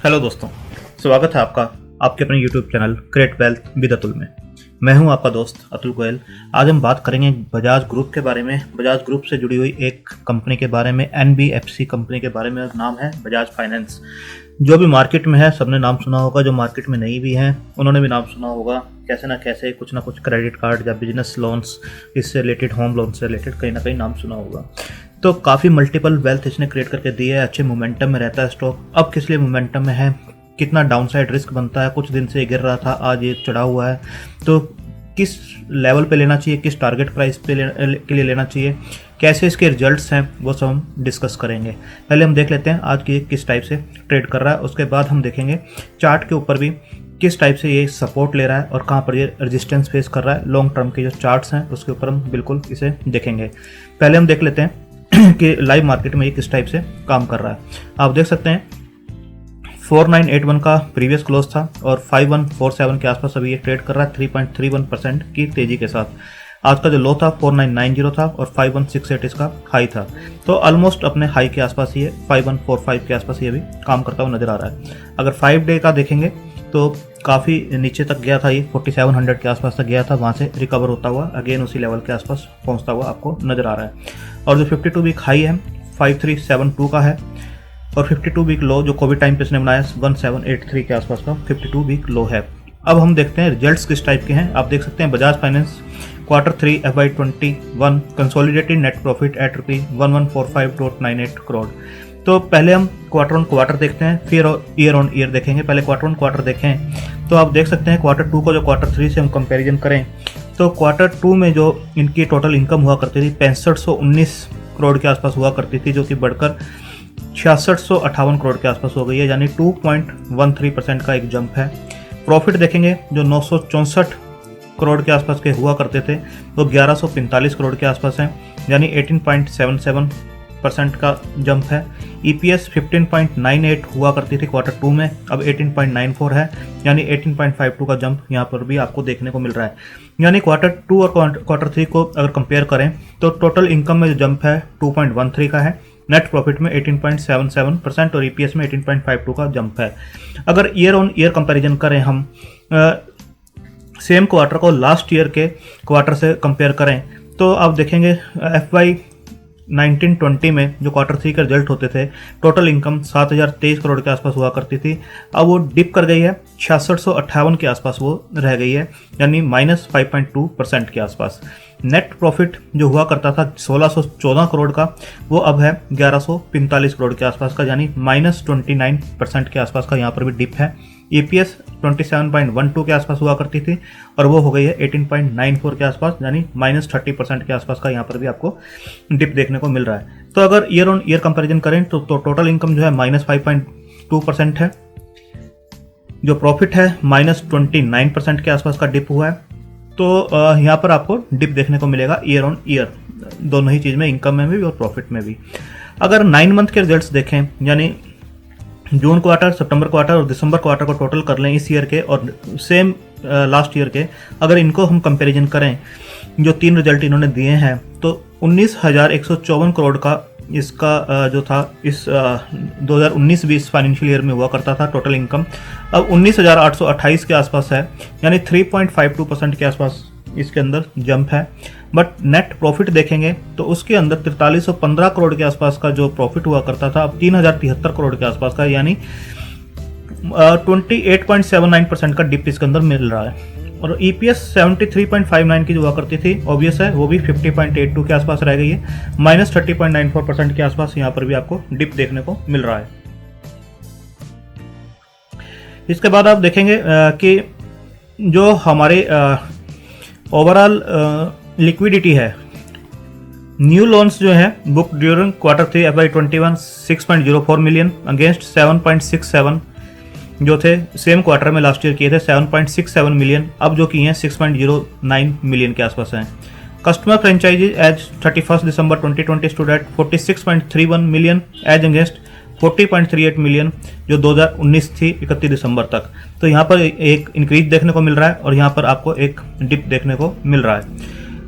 Hello दोस्तों, स्वागत है आपका आपके अपने YouTube channel create wealth with Atul में। मैं हूं आपका दोस्त अतुल गोयल। आज हम बात करेंगे बजाज ग्रुप के बारे में। बजाज ग्रुप से जुड़ी हुई एक कंपनी के बारे में, NBFC कंपनी के बारे में। नाम है बजाज फाइनेंस। जो भी मार्केट में है सबने नाम सुना होगा, जो मार्केट में नहीं भी हैं उन्होंने भी नाम सुना होगा। कैसे ना कैसे कुछ ना कुछ क्रेडिट कार्ड या बिजनेस लोन्स, इससे रिलेटेड, होम लोन से रिलेटेड कहीं ना कहीं नाम सुना होगा। तो काफ़ी मल्टीपल वेल्थ इसने क्रिएट करके दी है। अच्छे मोमेंटम में रहता है स्टॉक। अब किस लिए मोमेंटम में है, कितना डाउनसाइड रिस्क बनता है, कुछ दिन से गिर रहा था, आज ये चढ़ा हुआ है, तो किस लेवल पे लेना चाहिए, किस टारगेट प्राइस पे के लिए लेना चाहिए, कैसे इसके रिजल्ट्स हैं, वो सब हम डिस्कस करेंगे। पहले हम देख लेते हैं आज की किस टाइप से ट्रेड कर रहा है। उसके बाद हम देखेंगे चार्ट के ऊपर भी किस टाइप से ये सपोर्ट ले रहा है और कहाँ पर ये रेजिस्टेंस फेस कर रहा है। लॉन्ग टर्म के जो चार्ट्स हैं उसके ऊपर हम बिल्कुल इसे देखेंगे। पहले हम देख लेते हैं कि लाइव मार्केट में ये किस टाइप से काम कर रहा है। आप देख सकते हैं 4981 का प्रीवियस क्लोज था और 5147 के आसपास अभी ये ट्रेड कर रहा है 3.31% की तेजी के साथ। आज का जो लो था 4990 था और 5168 इसका हाई था। तो ऑलमोस्ट अपने हाई के आसपास ही है, 5145 के आसपास ये अभी काम करता हुआ नजर आ रहा है। अगर 5 डे का देखेंगे तो काफ़ी नीचे तक गया था, ये 4700 के आसपास तक गया था, वहाँ से रिकवर होता हुआ अगेन उसी लेवल के आसपास पहुँचता हुआ आपको नज़र आ रहा है। और जो 52 वीक हाई है 5372 का है और 52 वीक लो जो कोविड टाइम पे इसने बनाया 1783 के आसपास का 52 वीक लो है। अब हम देखते हैं रिजल्ट्स किस टाइप के हैं। आप देख सकते हैं Bajaj finance Q3 FY21 consolidated net profit at ₹1145.98 crore. तो पहले हम क्वार्टर ऑन क्वार्टर देखते हैं, फिर ईयर ऑन ईयर देखेंगे। पहले क्वार्टर ऑन क्वार्टर देखें तो आप देख सकते हैं Q2 को जो Q3 से हम कंपैरिजन करें तो Q2 में जो इनकी टोटल इनकम हुआ करती थी 6519 करोड़ के आसपास हुआ करती थी, जो कि बढ़कर 6658 करोड़ के आसपास हो गई है, यानी 2.13% का एक जंप है। प्रॉफिट देखेंगे जो 964 करोड़ के आसपास के हुआ करते थे वो 1145 करोड़ के आसपास हैं, यानी 18.77% का जंप है। EPS 15.98 हुआ करती थी Q2 में, अब 18.94 है, यानी 18.52 का जंप यहाँ पर भी आपको देखने को मिल रहा है। यानी Q2 और Q3 को अगर कंपेयर करें तो टोटल इनकम में जो जंप है 2.13 का है, नेट प्रॉफिट में 18.77% और EPS में 18.52 का जंप है। अगर ईयर ऑन ईयर कंपैरिजन करें हम सेम क्वार्टर को लास्ट ईयर के क्वार्टर से कंपेयर करें तो आप देखेंगे FY 1920 में जो Q3 के रिजल्ट होते थे टोटल इनकम 7023 करोड़ के आसपास हुआ करती थी। अब वो डिप कर गई है 6658 के आसपास वो रह गई है, यानी -5.2% के आसपास। नेट प्रॉफिट जो हुआ करता था 1614 करोड़ का वो अब है 1145 करोड़ के आसपास का, यानी -29% के आसपास का यहाँ पर भी डिप है। EPS 27.12 के आसपास हुआ करती थी और वो हो गई है 18.94 के आसपास, यानी -30% के आसपास का यहाँ पर भी आपको डिप देखने को मिल रहा है। तो अगर ईयर ऑन ईयर कंपैरिजन करें तो टोटल इनकम जो है -5.2% है, जो प्रॉफिट है -29% के आसपास का डिप हुआ है। तो यहाँ पर आपको डिप देखने को मिलेगा ईयर ऑन ईयर, दोनों ही चीज़ में, इनकम में भी और प्रॉफिट में भी। अगर 9 मंथ के रिजल्ट्स देखें, यानी जून क्वार्टर, सितंबर क्वार्टर और दिसंबर क्वार्टर को टोटल कर लें इस ईयर के और सेम लास्ट ईयर के, अगर इनको हम कंपैरिजन करें जो 3 रिजल्ट इन्होंने दिए हैं तो 19,154 करोड़ का इसका जो था इस 2019-20 फाइनेंशियल ईयर में हुआ करता था टोटल इनकम, अब 19,828 के आसपास है, यानी 3.52% के आसपास इसके अंदर जंप है। बट नेट प्रॉफिट देखेंगे तो उसके अंदर 4315 करोड़ के आसपास का जो प्रॉफिट हुआ करता था अब 3073 करोड़ के आसपास का, यानी 28.79% का डिप इसके अंदर मिल रहा है। और EPS 73.59 की जो हुआ करती थी ऑब्वियस है वो भी 50.82 के आसपास रह गई है, -30.94% के आसपास यहाँ पर भी आपको डिप देखने को मिल रहा है। इसके बाद आप देखेंगे कि जो हमारे ओवरऑल लिक्विडिटी है, न्यू लोन्स जो है book during Q3 FY21 6.04 million against 7.67 जो थे सेम क्वार्टर में लास्ट ईयर किए थे 7.67 मिलियन, अब जो किए हैं 6.09 मिलियन के आसपास हैं। Customer franchise as 31 December 2020 stood at 46.31 million as against 40.38 million जो 2019 थी 31 दिसंबर तक। तो यहाँ पर एक इंक्रीज देखने को मिल रहा है और यहाँ पर आपको एक डिप देखने को मिल रहा है।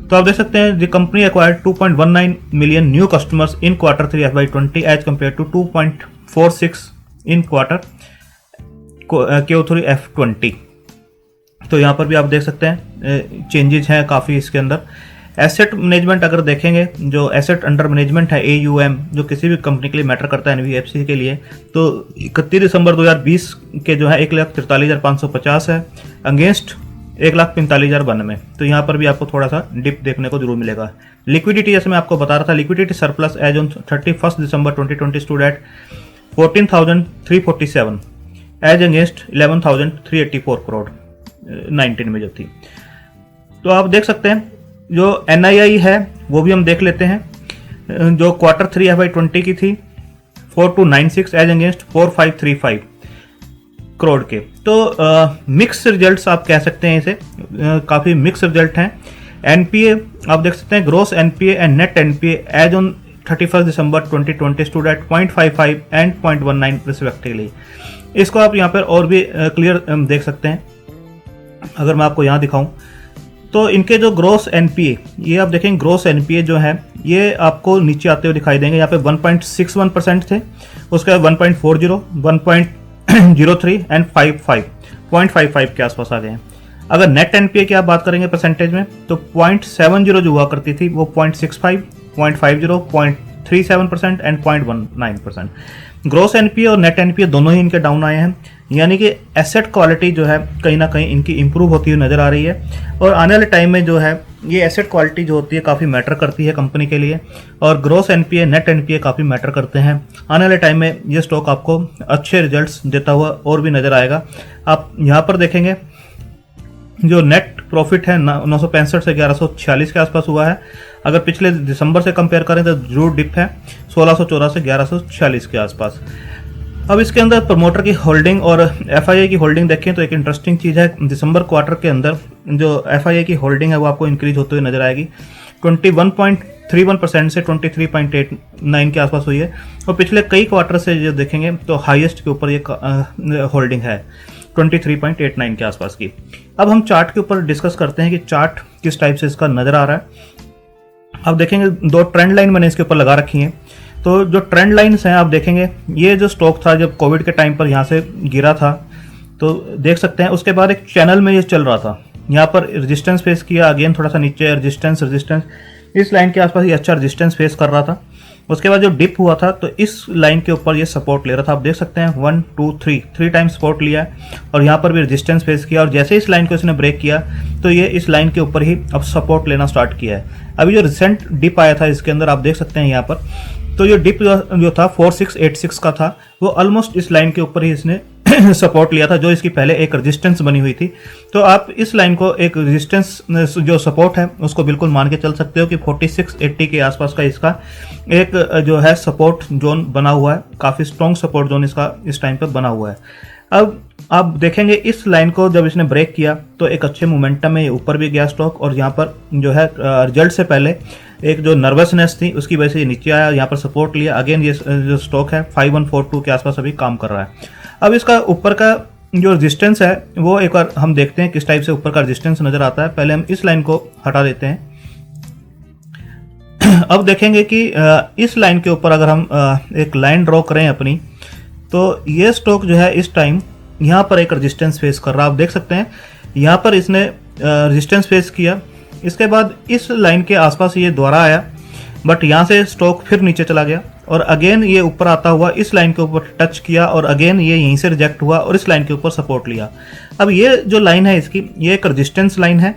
तो आप देख सकते हैं द company acquired 2.19 million new customers in Q3 FY20 as compared to 2.46 in quarter Q3F20। तो यहाँ पर भी आप देख सकते हैं चेंजेज हैं काफ़ी इसके अंदर। एसेट मैनेजमेंट अगर देखेंगे, जो एसेट अंडर मैनेजमेंट है AUM, जो किसी भी कंपनी के लिए मैटर करता है NBFC के लिए, तो 31 दिसंबर 2020 के जो है 1,43,550 है अगेंस्ट 1,45,092। तो यहाँ पर भी आपको थोड़ा सा डिप देखने को जरूर मिलेगा। लिक्विडिटी जैसे मैं आपको बता रहा था, liquidity surplus as on 31 December 2020 stood at 14,347 as against 11,384 crore 19 में जो थी। तो आप देख सकते हैं जो NII है वो भी हम देख लेते हैं, जो Q3 FY20 की थी 4296 एज अगेंस्ट 4535 करोड़ के। तो मिक्स रिजल्ट्स आप कह सकते हैं इसे, काफ़ी मिक्स रिजल्ट हैं। NPA आप देख सकते हैं, gross NPA and net NPA as on 31 December 2020 stood at 0.55 and 0.19 respectively. इसको आप यहाँ पर और भी क्लियर देख सकते हैं। अगर मैं आपको यहाँ दिखाऊं तो इनके जो ग्रोस NPA, ये आप देखेंगे ग्रोस NPA जो है ये आपको नीचे आते हुए दिखाई देंगे। यहाँ पे 1.61% थे, उसके बाद 1.40, 1.03 एंड 0.55 के आसपास आ गए हैं। अगर नेट NPA की आप बात करेंगे परसेंटेज में, तो 0.70 जो हुआ करती थी वो 0.65, 0.50, 0.37% एंड 0.19%। ग्रोस NPA और नेट NPA दोनों ही इनके डाउन आए हैं, यानी कि एसेट क्वालिटी जो है कहीं ना कहीं इनकी इंप्रूव होती हुई नज़र आ रही है। और आने वाले टाइम में जो है ये एसेट क्वालिटी जो होती है काफ़ी मैटर करती है कंपनी के लिए, और ग्रोस NPA नेट NPA काफ़ी मैटर करते हैं। आने वाले टाइम में ये स्टॉक आपको अच्छे रिजल्ट्स देता हुआ और भी नज़र आएगा। आप यहाँ पर देखेंगे जो नेट प्रॉफिट है 965 से 1146 के आसपास हुआ है। अगर पिछले दिसंबर से कंपेयर करें तो जरूर डिप है 1614 से 1146 के आसपास। अब इसके अंदर प्रमोटर की होल्डिंग और FII की होल्डिंग देखें तो एक इंटरेस्टिंग चीज़ है, दिसंबर क्वार्टर के अंदर जो FII की होल्डिंग है वो आपको इंक्रीज होते हुए नजर आएगी। 21.31% से 23.89 के आसपास हुई है, और पिछले कई क्वार्टर से जो देखेंगे तो हाईएस्ट के ऊपर ये होल्डिंग है 23.89 के आसपास की। अब हम चार्ट के ऊपर डिस्कस करते हैं कि चार्ट किस टाइप से इसका नज़र आ रहा है। आप देखेंगे दो ट्रेंड लाइन मैंने इसके ऊपर लगा रखी हैं। तो जो ट्रेंड लाइन्स हैं आप देखेंगे, ये जो स्टॉक था जब कोविड के टाइम पर यहाँ से गिरा था तो देख सकते हैं, उसके बाद एक चैनल में ये चल रहा था, यहाँ पर रेजिस्टेंस फेस किया, अगेन थोड़ा सा नीचे रेजिस्टेंस इस लाइन के आसपास ये अच्छा रेजिस्टेंस फेस कर रहा था। उसके बाद जो डिप हुआ था तो इस लाइन के ऊपर ये सपोर्ट ले रहा था। आप देख सकते हैं 1 2 3 टाइम सपोर्ट लिया है, और यहाँ पर भी रेजिस्टेंस फेस किया, और जैसे इस लाइन को इसने ब्रेक किया तो ये इस लाइन के ऊपर ही अब सपोर्ट लेना स्टार्ट किया है। अभी जो रिसेंट डिप आया था इसके अंदर आप देख सकते हैं यहाँ पर, तो ये डिप जो था 4686 का था, वो ऑलमोस्ट इस लाइन के ऊपर ही इसने सपोर्ट लिया था, जो इसकी पहले एक रेजिस्टेंस बनी हुई थी। तो आप इस लाइन को एक रेजिस्टेंस जो सपोर्ट है उसको बिल्कुल मान के चल सकते हो कि 4680 के आसपास का इसका एक जो है सपोर्ट जोन बना हुआ है, काफ़ी स्ट्रॉन्ग सपोर्ट जोन इसका इस टाइम पर बना हुआ है। अब आप देखेंगे इस लाइन को जब इसने ब्रेक किया तो एक अच्छे मोमेंटम में ये ऊपर भी गया स्टॉक, और यहाँ पर जो है रिजल्ट से पहले एक जो नर्वसनेस थी उसकी वजह से ये नीचे आया, यहाँ पर सपोर्ट लिया। अगेन ये जो स्टॉक है 5142 के आसपास अभी काम कर रहा है। अब इसका ऊपर का जो रेजिस्टेंस है वो एक बार हम देखते हैं किस टाइप से ऊपर का रेजिस्टेंस नजर आता है। पहले हम इस लाइन को हटा देते हैं। अब देखेंगे कि इस लाइन के ऊपर अगर हम एक लाइन ड्रॉ करें अपनी, तो ये स्टॉक जो है इस टाइम यहाँ पर एक रेजिस्टेंस फेस कर रहा है। आप देख सकते हैं यहाँ पर इसने रेजिस्टेंस फेस किया, इसके बाद इस लाइन के आसपास ये दोबारा आया, बट यहाँ से स्टॉक फिर नीचे चला गया, और अगेन ये ऊपर आता हुआ इस लाइन के ऊपर टच किया, और अगेन ये यहीं से रिजेक्ट हुआ और इस लाइन के ऊपर सपोर्ट लिया। अब ये जो लाइन है इसकी, ये एक रेजिस्टेंस लाइन है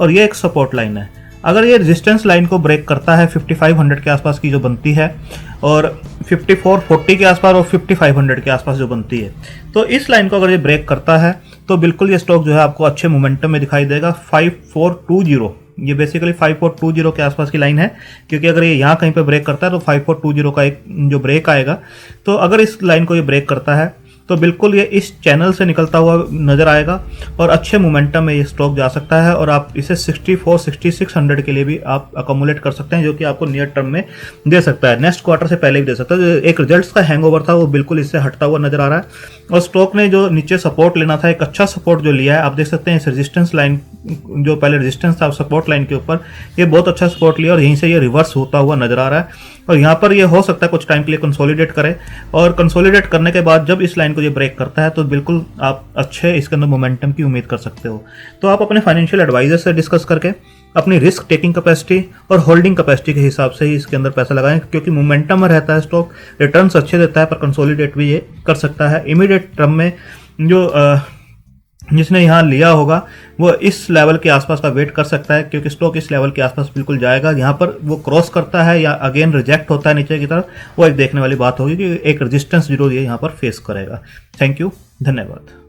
और ये एक सपोर्ट लाइन है। अगर ये रेजिस्टेंस लाइन को ब्रेक करता है 5500 के आसपास की जो बनती है, और 5440 के आसपास और 5500 के आसपास जो बनती है, तो इस लाइन को अगर ये ब्रेक करता है तो बिल्कुल ये स्टॉक जो है आपको अच्छे मोमेंटम में दिखाई देगा। 5420 ये बेसिकली 5420 के आसपास की लाइन है, क्योंकि अगर ये यहाँ कहीं पे ब्रेक करता है तो 5420 का एक जो ब्रेक आएगा, तो अगर इस लाइन को ये ब्रेक करता है तो बिल्कुल ये इस चैनल से निकलता हुआ नजर आएगा और अच्छे मोमेंटम में ये स्टॉक जा सकता है, और आप इसे 64-6600 के लिए भी आप अकोमुलेट कर सकते हैं, जो कि आपको नियर टर्म में दे सकता है, नेक्स्ट क्वार्टर से पहले भी दे सकता है। एक रिजल्ट्स का हैंगओवर था वो बिल्कुल इससे हटता हुआ नजर आ रहा है, और स्टॉक ने जो नीचे सपोर्ट लेना था एक अच्छा सपोर्ट जो लिया है। आप देख सकते हैं इस रेजिस्टेंस लाइन जो पहले रेजिस्टेंस था सपोर्ट लाइन के ऊपर, ये बहुत अच्छा सपोर्ट लिया और यहीं से ये रिवर्स होता हुआ नजर आ रहा है। और यहाँ पर ये हो सकता है कुछ टाइम के लिए कंसोलिडेट करे, और कंसोलिडेट करने के बाद जब इस लाइन को ये ब्रेक करता है तो बिल्कुल आप अच्छे इसके अंदर मोमेंटम की उम्मीद कर सकते हो। तो आप अपने फाइनेंशियल एडवाइजर से डिस्कस करके अपनी रिस्क टेकिंग कैपेसिटी और होल्डिंग कैपेसिटी के हिसाब से ही इसके अंदर पैसा लगाएं, क्योंकि मोमेंटम में रहता है स्टॉक, रिटर्न्स अच्छे देता है, पर कंसोलिडेट भी ये कर सकता है। इमीडिएट टर्म में जो जिसने यहाँ लिया होगा वो इस लेवल के आसपास का वेट कर सकता है, क्योंकि स्टॉक इस लेवल के आसपास बिल्कुल जाएगा। यहाँ पर वो क्रॉस करता है या अगेन रिजेक्ट होता है नीचे की तरफ, वो एक देखने वाली बात होगी कि एक रेजिस्टेंस जरूर ये यहाँ पर फेस करेगा। थैंक यू, धन्यवाद।